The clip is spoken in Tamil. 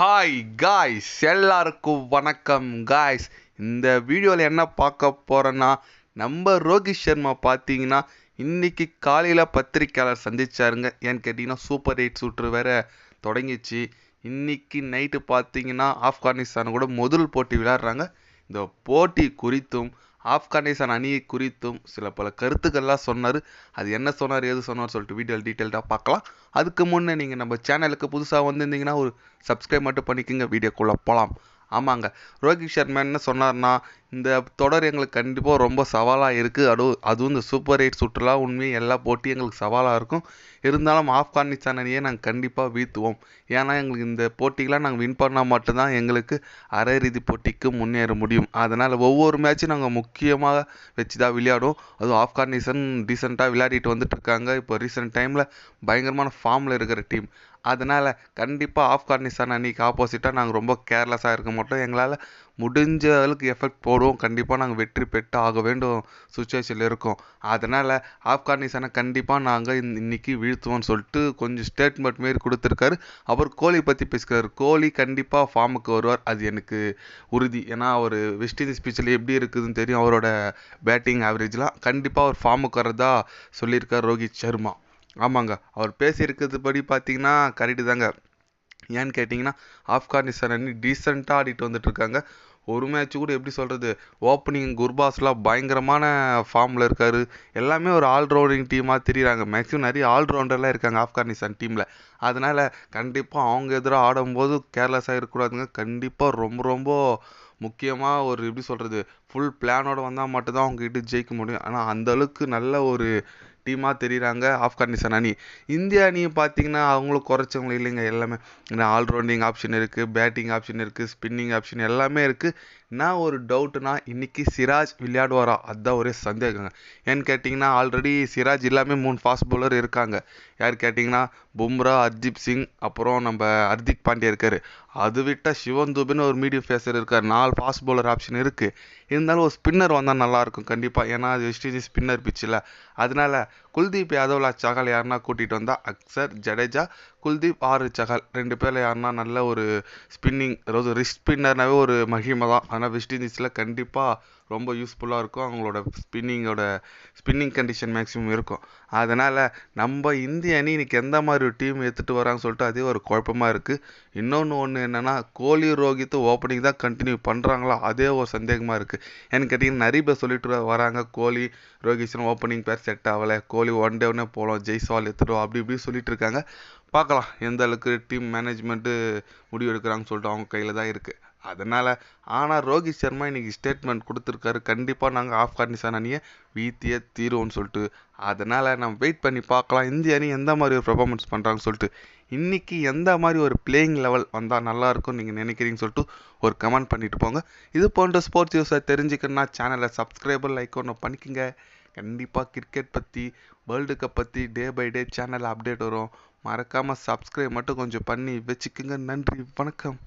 ஹாய் காய்ஸ், எல்லாருக்கும் வணக்கம் காய்ஸ். இந்த வீடியோவில் என்ன பார்க்க போகிறேன்னா, நம்ம ரோஹித் சர்மா பார்த்தீங்கன்னா இன்றைக்கி காலையில் பத்திரிக்கையாளர் சந்திச்சாருங்க. ஏன்னு கேட்டிங்கன்னா சூப்பர் 8 சுற்று வேறு தொடங்கிச்சு. இன்றைக்கி நைட்டு பார்த்தீங்கன்னா ஆப்கானிஸ்தான் கூட முதல் போட்டி விளையாடுறாங்க. இந்த போட்டி குறித்தும் ஆப்கானிஸ்தான் அணியை குறித்தும் சில பல கருத்துக்கள்லாம் சொன்னார். அது என்ன சொன்னார், ஏது சொன்னார் சொல்லிட்டு வீடியோவில் டீட்டெயில்டாக பார்க்கலாம். அதுக்கு முன்னே நீங்கள் நம்ம சேனலுக்கு புதுசாக வந்திருந்தீங்கன்னா ஒரு சப்ஸ்கிரைப் மட்டும் பண்ணிக்கோங்க. வீடியோக்குள்ளே போகலாம். ஆமாங்க, ரோஹித் சர்மா என்ன சொன்னார்னா, இந்த தொடர் எங்களுக்கு கண்டிப்பாக ரொம்ப சவாலாக இருக்குது. அதுவும் இந்த சூப்பர் 8 சுற்றுலாம் உண்மையாக எல்லா போட்டியும் எங்களுக்கு சவாலாக இருக்கும். இருந்தாலும் ஆப்கானிஸ்தான் அணியை நாங்கள் கண்டிப்பாக வீழ்த்துவோம். ஏன்னா எங்களுக்கு இந்த போட்டிகளாக நாங்கள் வின் பண்ணால் மட்டும்தான் எங்களுக்கு அரையிறுதி போட்டிக்கு முன்னேற முடியும். அதனால் ஒவ்வொரு மேட்சும் நாங்கள் முக்கியமாக வச்சு தான் விளையாடும். அதுவும் ஆப்கானிஸ்தான் ரீசெண்டாக விளையாடிட்டு வந்துட்டு இருக்காங்க. இப்போ ரீசெண்ட் டைமில் பயங்கரமான ஃபார்மில் இருக்கிற டீம். அதனால் கண்டிப்பாக ஆப்கானிஸ்தான் அணிக்கு ஆப்போசிட்டாக நாங்கள் ரொம்ப கேர்லெஸ்ஸாக இருக்க மாட்டோம். எங்களால் முடிஞ்ச அளவுக்கு எஃபெக்ட் போடுவோம். கண்டிப்பாக நாங்கள் வெற்றி பெற்று ஆக வேண்டும் சுச்சுவேஷனில் இருக்கோம். அதனால் ஆப்கானிஸ்தானை கண்டிப்பாக நாங்கள் இன்னைக்கு வீழ்த்துவோம்னு சொல்லிட்டு கொஞ்சம் ஸ்டேட்மெண்ட் மாரி கொடுத்துருக்காரு. அவர் கோலி பற்றி பேசுகிறார். கோலி கண்டிப்பாக ஃபார்முக்கு வருவார், அது எனக்கு உறுதி. ஏன்னா அவர் வெஸ்ட் இண்டீஸ் பிச்சில் எப்படி இருக்குதுன்னு தெரியும். அவரோட பேட்டிங் ஆவரேஜ்லாம் கண்டிப்பாக அவர் ஃபார்முக்கு வரதா சொல்லியிருக்கார் ரோஹித் சர்மா. ஆமாங்க, அவர் பேசியிருக்கிறது படி பார்த்தீங்கன்னா கரெக்டு தாங்க. ஏன்னு கேட்டிங்கன்னா ஆப்கானிஸ்தான் அணி டீசெண்டாக ஆடிட்டு வந்துட்டுருக்காங்க. ஒரு மேட்ச்சு கூட எப்படி சொல்கிறது, ஓப்பனிங் குர்பாஸ்லாம் பயங்கரமான ஃபார்மில் இருக்கார். எல்லாமே ஒரு ஆல்ரவுண்டிங் டீமாக தெரியுறாங்க. மேக்ஸிமம் நிறைய ஆல்ரவுண்டர்லாம் இருக்காங்க ஆப்கானிஸ்தான் டீமில். அதனால் கண்டிப்பாக அவங்க எதிராக ஆடும்போது கேர்லெஸ்ஸாக இருக்கக்கூடாதுங்க. கண்டிப்பாக ரொம்ப ரொம்ப முக்கியமாக ஒரு எப்படி சொல்கிறது, ஃபுல் பிளானோடு வந்தால் மட்டும்தான் அவங்ககிட்ட ஜெயிக்க முடியும். ஆனால் அந்தளவுக்கு நல்ல ஒரு டீமாக தெரியுறாங்க ஆப்கானிஸ்தான் அணி. இந்திய அணியை பார்த்தீங்கன்னா அவங்களும் குறைச்சவங்க இல்லைங்க. எல்லாமே ஆல்ரவுண்டிங் ஆப்ஷன் இருக்குது, பேட்டிங் ஆப்ஷன் இருக்குது, ஸ்பின்னிங் ஆப்ஷன் எல்லாமே இருக்குது. நான் ஒரு டவுட்டுனா இன்றைக்கி சிராஜ் விளையாடுவாரா, அதுதான் ஒரே சந்தேகங்க. ஏன்னு கேட்டிங்கன்னா ஆல்ரெடி சிராஜ் எல்லாமே 3 ஃபாஸ்ட் பவுலர் இருக்காங்க. யார் கேட்டிங்கன்னா பும்ரா, ஹர்தீப் சிங், அப்புறம் நம்ம ஹர்திக் பாண்டியா இருக்கார். அது விட்டால் சிவன் துபேன்னு ஒரு மீடியம் ஃபேஸர் இருக்கார். 4 ஃபாஸ்ட் பவுலர் ஆப்ஷன் இருக்குது. இருந்தாலும் ஒரு ஸ்பின்னர் வந்தால் நல்லாயிருக்கும் கண்டிப்பாக. ஏன்னா அது வெஸ்ட் இண்டீஸ் ஸ்பின்னர் பிச்சில். அதனால் குல்தீப் யாதவ்ல சகல் யாருன்னா கூட்டிகிட்டு வந்தால் அக்சர், ஜடேஜா, குல்தீப், சகல் 2 பேரில் யாருன்னா நல்ல ஒரு ஸ்பின்னிங், அதாவது ரிஸ்ட் ஸ்பின்னர்னாவே ஒரு மகிமை தான். ஆனால் வெஸ்ட் இண்டீஸில் கண்டிப்பாக ரொம்ப யூஸ்ஃபுல்லாக இருக்கும். அவங்களோட ஸ்பின்னிங் கண்டிஷன் மேக்ஸிமம் இருக்கும். அதனால் நம்ம இந்திய அணி இன்றைக்கி எந்த மாதிரி ஒரு டீம் எடுத்துகிட்டு வராங்கன்னு சொல்லிட்டு அதே ஒரு குழப்பமாக இருக்குது. ஒன்று என்னென்னா கோலி ரோஹித் ஓப்பனிங் தான் கண்டினியூ பண்ணுறாங்களா, அதே ஒரு சந்தேகமாக இருக்குது. ஏன்னு கேட்டிங்கன்னா நிறைய பேர் சொல்லிட்டு வராங்க, கோலி ரோஹித் சர்மா ஓப்பனிங் பேர் செட் ஆகலை, கோலி ஒன் டே ஒன்னே போகலாம், ஜெய்ஸ்வால் எடுத்துட்டோம் அப்படி இப்படி சொல்லிட்டு இருக்காங்க. பார்க்கலாம் எந்த அளவுக்கு டீம் மேனேஜ்மெண்ட்டு முடிவு எடுக்கிறாங்கன்னு சொல்லிட்டு அவங்க கையில் தான் இருக்குது. ஆனால் ரோஹித் சர்மா இன்றைக்கி ஸ்டேட்மெண்ட் கொடுத்துருக்காரு, கண்டிப்பாக நாங்கள் ஆப்கானிஸ்தான் அணியை வீழ்த்தியே தீருவோம்னு சொல்லிட்டு. அதனால் நம்ம வெயிட் பண்ணி பார்க்கலாம் இந்திய அணி எந்த மாதிரி ஒரு பெர்ஃபார்மன்ஸ் பண்ணுறாங்கன்னு சொல்லிட்டு. இன்றைக்கி எந்த மாதிரி ஒரு பிளேயிங் லெவல் வந்தால் நல்லாயிருக்கும் நீங்கள் நினைக்கிறீங்கன்னு சொல்லிட்டு ஒரு கமெண்ட் பண்ணிட்டு போங்க. இது போன்ற ஸ்போர்ட்ஸ் நியூஸை தெரிஞ்சுக்கணுன்னா சேனலை சப்ஸ்கிரைபர் லைக் ஒன்று பண்ணிக்கோங்க. கண்டிப்பாக கிரிக்கெட் பற்றி, வேர்ல்டு கப் பற்றி டே பை டே சேனலில் அப்டேட் வரும். மறக்காமல் சப்ஸ்கிரைப் மட்டும் கொஞ்சம் பண்ணி வச்சுக்கோங்க. நன்றி, வணக்கம்.